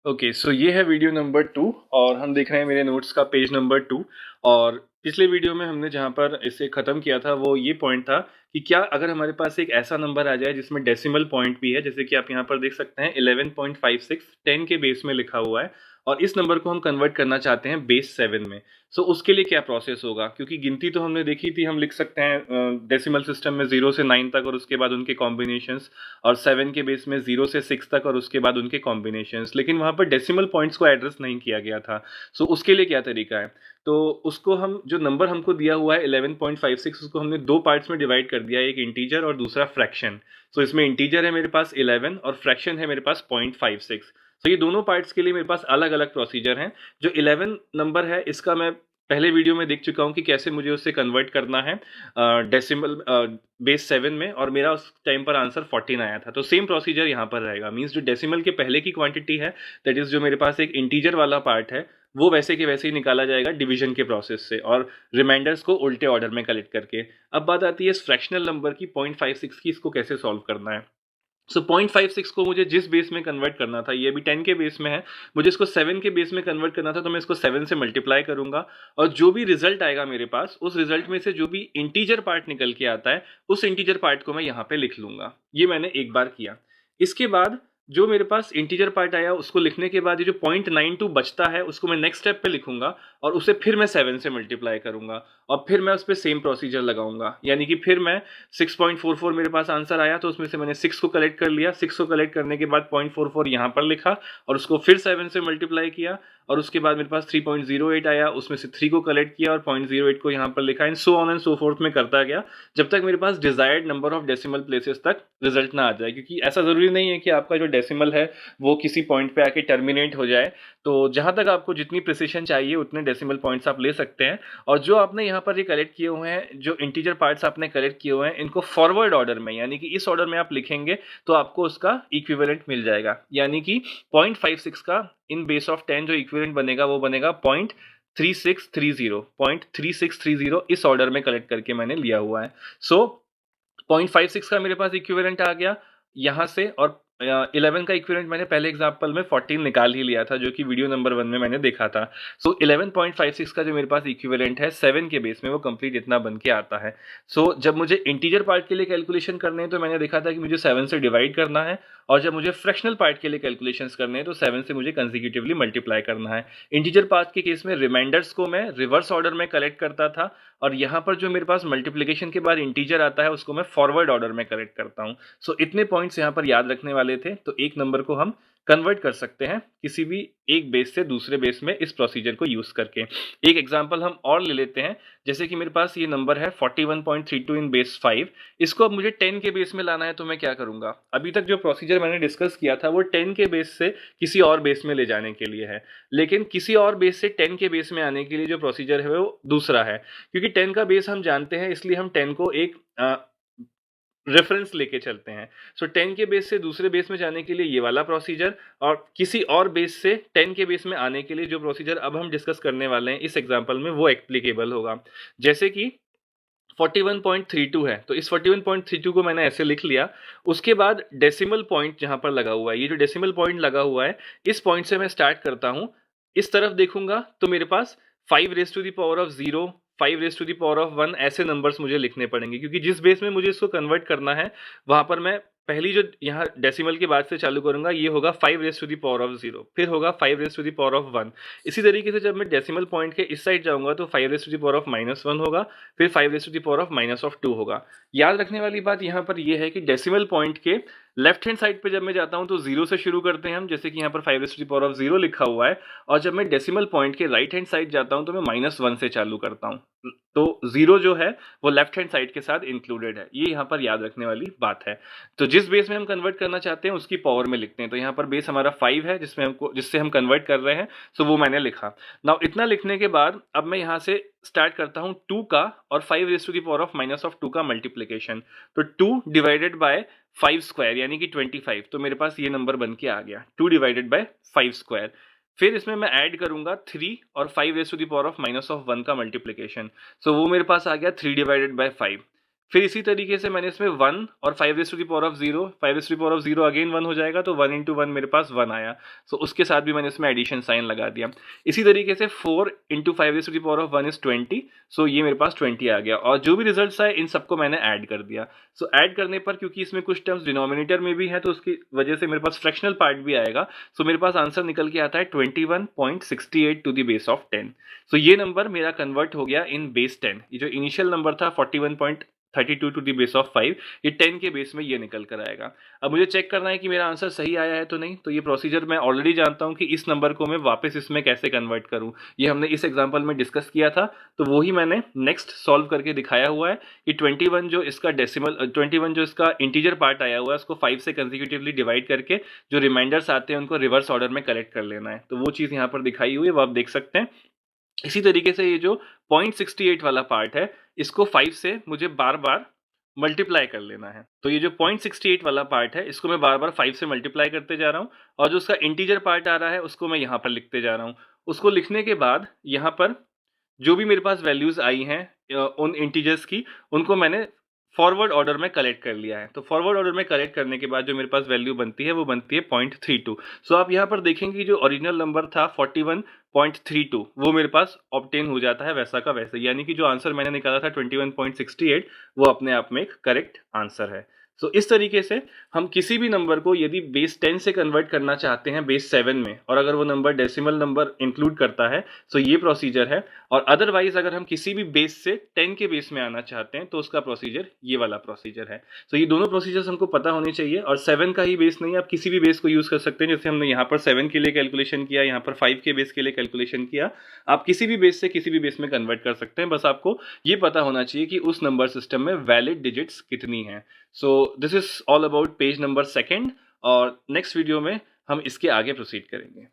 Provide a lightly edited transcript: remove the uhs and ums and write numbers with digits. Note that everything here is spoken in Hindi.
ओके, सो ये है वीडियो नंबर 2 और हम देख रहे हैं मेरे नोट्स का पेज नंबर 2। और पिछले वीडियो में हमने जहाँ पर इसे ख़त्म किया था वो ये पॉइंट था कि क्या अगर हमारे पास एक ऐसा नंबर आ जाए जिसमें डेसिमल पॉइंट भी है, जैसे कि आप यहाँ पर देख सकते हैं 11.56 10 के बेस में लिखा हुआ है और इस नंबर को हम कन्वर्ट करना चाहते हैं बेस 7 में। सो उसके लिए क्या प्रोसेस होगा, क्योंकि गिनती तो हमने देखी थी, हम लिख सकते हैं डेसिमल सिस्टम में 0 से 9 तक और उसके बाद उनके कॉम्बिनेशंस, और 7 के बेस में 0 से 6 तक और उसके बाद उनके कॉम्बिनेशंस, लेकिन वहाँ पर डेसिमल पॉइंट्स को एड्रेस नहीं किया गया था। सो उसके लिए क्या तरीका है? तो उसको हम, जो नंबर हमको दिया हुआ है 11.56, उसको हमने दो पार्ट्स में डिवाइड कर दिया है, एक इंटीजर और दूसरा फ्रैक्शन। सो इसमें इंटीजर है मेरे पास 11 और फ्रैक्शन है मेरे पास 0.56। तो ये दोनों पार्ट्स के लिए मेरे पास अलग अलग प्रोसीजर हैं। जो 11 नंबर है इसका मैं पहले वीडियो में देख चुका हूँ कि कैसे मुझे उससे कन्वर्ट करना है डेसिमल बेस 7 में, और मेरा उस टाइम पर आंसर 14 आया था। तो सेम प्रोसीजर यहाँ पर रहेगा। मींस जो डेसिमल के पहले की क्वांटिटी है, दैट इज जो मेरे पास एक इंटीजर वाला पार्ट है, वो वैसे के वैसे ही निकाला जाएगा डिवीजन के प्रोसेस से और रिमाइंडर्स को उल्टे ऑर्डर में कलेक्ट करके। अब बात आती है इस फ्रैक्शनल नंबर की 0.56 की, इसको कैसे सॉल्व करना है। सो 0.56 को मुझे जिस बेस में कन्वर्ट करना था, ये भी 10 के बेस में है, मुझे इसको 7 के बेस में कन्वर्ट करना था, तो मैं इसको 7 से मल्टीप्लाई करूंगा और जो भी रिजल्ट आएगा मेरे पास, उस रिजल्ट में से जो भी इंटीजर पार्ट निकल के आता है, उस इंटीजर पार्ट को मैं यहाँ पे लिख लूंगा। ये मैंने एक बार किया। इसके बाद जो मेरे पास इंटीजर पार्ट आया उसको लिखने के बाद ये जो 0.92 बचता है उसको मैं नेक्स्ट स्टेप पे लिखूंगा और उसे फिर मैं 7 से मल्टीप्लाई करूंगा और फिर मैं उस पर सेम प्रोसीजर लगाऊंगा। यानी कि फिर मैं 6.44 मेरे पास आंसर आया, तो उसमें से मैंने 6 को कलेक्ट कर लिया। 6 को कलेक्ट करने के बाद 0.44 यहाँ पर लिखा और उसको फिर 7 से मल्टीप्लाई किया, और उसके बाद मेरे पास 3.08 आया, उसमें से 3 को कलेक्ट किया और 0.08 को यहाँ पर लिखा। And so on and so forth में करता गया जब तक मेरे पास desired number of decimal places तक रिजल्ट ना आ जाए, क्योंकि ऐसा जरूरी नहीं है कि आपका जो डेसिमल है वो किसी पॉइंट पे आके टर्मिनेट हो जाए। तो जहां तक आपको जितनी प्रिसिशन चाहिए उतने डेसिमल पॉइंट्स आप ले सकते हैं। और जो आपने यहाँ पर ये कलेक्ट किए हुए हैं, जो इंटीजर पार्ट्स आपने कलेक्ट किए हुए हैं, इनको फॉरवर्ड ऑर्डर में, यानी कि इस ऑर्डर में आप लिखेंगे तो आपको उसका इक्विवेलेंट मिल जाएगा। यानी कि 0.56 का इन बेस ऑफ 10 जो इक्विवेलेंट बनेगा वो बनेगा 0.3630 इस ऑर्डर में कलेक्ट करके मैंने लिया हुआ है। सो 0.56 का मेरे पास इक्विवेलेंट आ गया यहाँ से, और 11 का इक्विवेलेंट मैंने पहले एग्जांपल में 14 निकाल ही लिया था, जो कि वीडियो नंबर 1 में मैंने देखा था। सो 11.56 का जो मेरे पास इक्विवेलेंट है 7 के बेस में, वो कंप्लीट इतना बन के आता है। सो जब मुझे इंटीजर पार्ट के लिए कैलकुलेशन करने हैं तो मैंने देखा था कि मुझे 7 से डिवाइड करना है, और जब मुझे फ्रैक्शनल पार्ट के लिए कैलकुलेशंस करने हैं तो 7 से मुझे कंसेक्यूटिवली मल्टीप्लाई करना है। इंटीजर पार्ट के केस में रिमाइंडर्स को मैं रिवर्स ऑर्डर में कलेक्ट करता था, और यहाँ पर जो मेरे पास मल्टीप्लिकेशन के बाद इंटीजर आता है उसको मैं फॉरवर्ड ऑर्डर में कलेक्ट करता हूँ। सो इतने पॉइंट्स यहाँ पर याद रखने वाले थे। तो एक नंबर को हम कन्वर्ट कर सकते हैं किसी भी एक बेस से दूसरे बेस में इस प्रोसीजर को यूज करके। एक एग्जांपल हम और ले लेते हैं। जैसे कि मेरे पास ये नंबर है 41.32 इन बेस 5। इसको अब मुझे 10 के बेस में लाना है, तो मैं क्या करूंगा? अभी तक जो प्रोसीजर मैंने डिस्कस किया था वो 10 के बेस से किसी और बेस में ले जाने के लिए है, लेकिन किसी और बेस से 10 के बेस में आने के लिए जो प्रोसीजर है वो दूसरा है। क्योंकि 10 का बेस हम जानते हैं, इसलिए हम 10 को एक रेफरेंस लेके चलते हैं। सो 10 के बेस से दूसरे बेस में जाने के लिए ये वाला प्रोसीजर, और किसी और बेस से 10 के बेस में आने के लिए जो प्रोसीजर अब हम डिस्कस करने वाले हैं इस एग्जांपल में, वो एप्लीकेबल होगा। जैसे कि 41.32 है, तो इस 41.32 को मैंने ऐसे लिख लिया। उसके बाद डेसिमल पॉइंट जहां पर लगा हुआ है, ये जो डेसिमल पॉइंट लगा हुआ है, इस पॉइंट से मैं स्टार्ट करता हूं। इस तरफ देखूंगा तो मेरे पास 5 raise to the power of 0, 5 raise to the power of 1 ऐसे नंबर्स मुझे लिखने पड़ेंगे, क्योंकि जिस बेस में मुझे इसको कन्वर्ट करना है वहां पर मैं पहली जो यहाँ डेसिमल के बाद से चालू करूंगा, ये होगा 5 raise to the power of 0, फिर होगा 5 raise to the power of 1। इसी तरीके से जब मैं डेसिमल पॉइंट के इस साइड जाऊंगा तो 5 raise to the power of -1 होगा, फिर 5 raise to the power of -2 होगा। याद रखने वाली बात यहाँ पर यह है कि डेसिमल पॉइंट के लेफ्ट हैंड साइड पे जब मैं जाता हूं तो 0 से शुरू करते हैं हम, जैसे कि यहाँ पर 5 raise to the power of 0 लिखा हुआ है, और जब मैं डेसिमल पॉइंट के राइट हैंड साइड जाता हूं तो मैं -1 से चालू करता हूं। तो 0 जो है वो लेफ्ट हैंड साइड के साथ इंक्लूडेड है, ये यहाँ पर याद रखने वाली बात है। तो जिस बेस में हम कन्वर्ट करना चाहते हैं उसकी पावर में लिखते हैं। तो यहाँ पर बेस हमारा 5 है जिससे हम कन्वर्ट कर रहे हैं, सो वो मैंने लिखा। नाउ इतना लिखने के बाद अब मैं यहाँ से स्टार्ट करता हूँ 2 का और 5 raise to the power of -2 का मल्टीप्लिकेशन। तो 2 डिवाइडेड बाय 5 स्क्वायर यानी कि 25, तो मेरे पास ये नंबर बन के आ गया 2 डिवाइडेड बाय 5 स्क्वायर। फिर इसमें मैं ऐड करूंगा 3 और 5 raise to the power of -1 का मल्टीप्लिकेशन। सो वो मेरे पास आ गया 3 डिवाइडेड बाय 5। फिर इसी तरीके से मैंने इसमें 1 और 5 raise to the power of 0, 5 raise to the power of 0 again 1 हो जाएगा, तो 1 इंटू 1 मेरे पास 1 आया। सो उसके साथ भी मैंने इसमें एडिशन साइन लगा दिया। इसी तरीके से 4 into 5 raise to the power of 1 is 20, so ये मेरे पास 20 आ गया, और जो भी रिजल्ट्स आए इन सबको मैंने ऐड कर दिया। सो ऐड करने पर क्योंकि इसमें कुछ टर्म्स डिनोमिनेटर में भी है, तो उसकी वजह से मेरे पास फ्रैक्शनल पार्ट भी आएगा। सो मेरे पास आंसर निकल के आता है 21.68 टू द बेस ऑफ 10। सो ये नंबर मेरा कन्वर्ट हो गया इन बेस 10। ये जो इनिशियल नंबर था 41.32 टू द बेस ऑफ 5, ये 10 के बेस में ये निकल कर आएगा। अब मुझे चेक करना है कि मेरा आंसर सही आया है तो नहीं, तो ये प्रोसीजर मैं ऑलरेडी जानता हूँ कि इस नंबर को मैं वापस इसमें कैसे कन्वर्ट करूँ। ये हमने इस एग्जाम्पल में डिस्कस किया था, तो वो ही मैंने नेक्स्ट सॉल्व करके दिखाया हुआ है कि 21 जो इसका डेसिमल 21 जो इसका इंटीजर पार्ट आया हुआ है, उसको 5 से कंसेक्यूटिवली डिवाइड करके जो रिमाइंडर्स आते हैं उनको रिवर्स ऑर्डर में कलेक्ट कर लेना है। तो वो चीज़ यहाँ पर दिखाई हुई है, वो आप देख सकते हैं। इसी तरीके से ये जो 0.68 वाला पार्ट है, इसको 5 से मुझे बार बार मल्टीप्लाई कर लेना है। तो ये जो 0.68 वाला पार्ट है, इसको मैं बार बार 5 से मल्टीप्लाई करते जा रहा हूँ, और जो उसका इंटीजर पार्ट आ रहा है उसको मैं यहाँ पर लिखते जा रहा हूँ। उसको लिखने के बाद यहाँ पर जो भी मेरे पास वैल्यूज आई हैं उन इंटीजर्स की, उनको मैंने फॉरवर्ड ऑर्डर में कलेक्ट कर लिया है। तो फॉरवर्ड ऑर्डर में कलेक्ट करने के बाद जो मेरे पास वैल्यू बनती है वो बनती है 0.32। सो आप यहाँ पर देखेंगे कि जो ओरिजिनल नंबर था 41.32 वो मेरे पास ऑब्टेन हो जाता है वैसा का वैसे, यानी कि जो आंसर मैंने निकाला था 21.68 वो अपने आप में एक करेक्ट आंसर है। सो इस तरीके से हम किसी भी नंबर को यदि बेस 10 से कन्वर्ट करना चाहते हैं बेस 7 में, और अगर वो नंबर डेसिमल नंबर इंक्लूड करता है, सो ये प्रोसीजर है। और अदरवाइज अगर हम किसी भी बेस से 10 के बेस में आना चाहते हैं तो उसका प्रोसीजर ये वाला प्रोसीजर है। सो ये दोनों प्रोसीजर्स हमको पता होने चाहिए, और 7 का ही बेस नहीं, आप किसी भी बेस को यूज कर सकते हैं। जैसे हमने यहाँ पर 7 के लिए कैलकुलेशन किया, यहाँ पर 5 के बेस के लिए कैलकुलेशन किया, आप किसी भी बेस से किसी भी बेस में कन्वर्ट कर सकते हैं। बस आपको ये पता होना चाहिए कि उस नंबर सिस्टम में वैलिड डिजिट्स कितनी हैं। So this is all about page number 2, और नेक्स्ट वीडियो में हम इसके आगे प्रोसीड करेंगे।